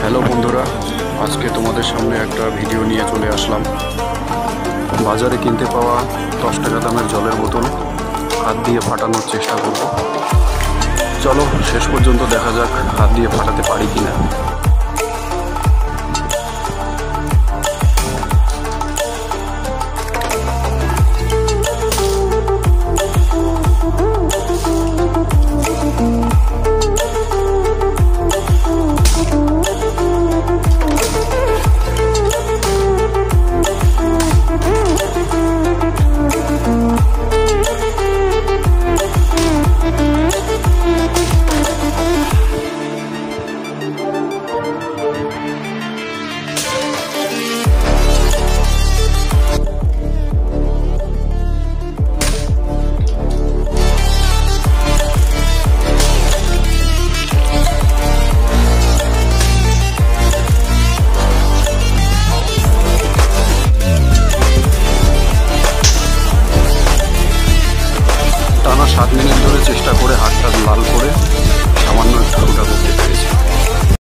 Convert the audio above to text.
Hello বন্ধুরা, আজকে তোমাদের সামনে একটা ভিডিও নিয়ে চলে আসলাম। বাজারে কিনতে পাওয়া 10 টাকা দামের জলের বোতল হাত দিয়ে ফাটানোর চেষ্টা করব। চলো শেষ পর্যন্ত দেখা যাক হাত দিয়ে ফাটাতে পারি কিনা। টানা 7 মিনিট ধরে চেষ্টা করে